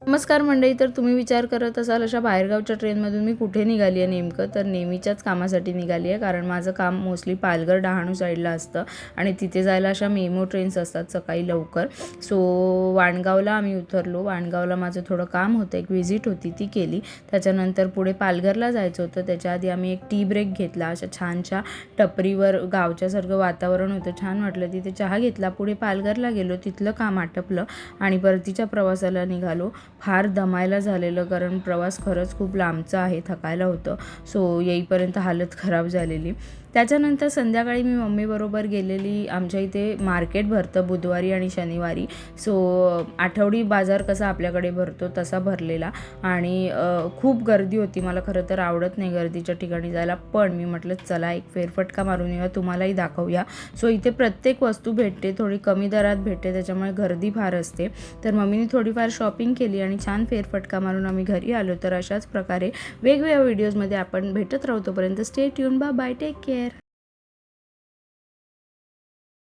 नमस्कार मंडळी. तर तुम्ही विचार करत असाल अशा बाहेरगावच्या ट्रेनमधून मी कुठे निघाली आहे नेमकं, तर नेहमीच्याच कामासाठी निघाली आहे. कारण माझं काम मोस्टली पालघर डहाणू साईडला असतं आणि तिथे जायला अशा मेमो ट्रेन्स असतात सकाळी लवकर. सो वाणगावला आम्ही उतरलो. वाणगावला माझं थोडं काम होतं, एक व्हिजिट होती ती केली. त्याच्यानंतर पुढे पालघरला जायचं होतं. त्याच्या आधी आम्ही एक टी ब्रेक घेतला. अशा छानशा टपरीवर गावच्यासारखं वातावरण होतं, छान वाटलं, तिथे चहा घेतला. पुढे पालघरला गेलो, तिथलं काम आटपलं आणि परतीच्या प्रवासाला निघालो. फार दमायला झालेलं, कारण प्रवास खरंच खूप लांबचा आहे, थकायला होतं. सो येईपर्यंत हालत खराब झालेली. त्याच्यानंतर संध्याकाळी मी मम्मीबरोबर गेलेली. आमच्या इथे मार्केट भरतं बुधवारी आणि शनिवारी. सो आठवडी बाजार कसा आपल्याकडे भरतो तसा भरलेला आणि खूप गर्दी होती. मला खरं तर आवडत नाही गर्दीच्या ठिकाणी जायला, पण मी म्हटलं चला एक फेरफटका मारून येऊया, तुम्हालाही दाखवूया. सो इथे प्रत्येक वस्तू भेटते, थोडी कमी दरात भेटते, त्याच्यामुळे गर्दी फार असते. तर मम्मीने थोडीफार शॉपिंग केली आणि छान फेरफटका मारून आम्ही घरी आलो. तर अशाच प्रकारे वेगवेगळ्या व्हिडिओजमध्ये आपण भेटत राहू. तोपर्यंत stay tuned, bye bye, take care.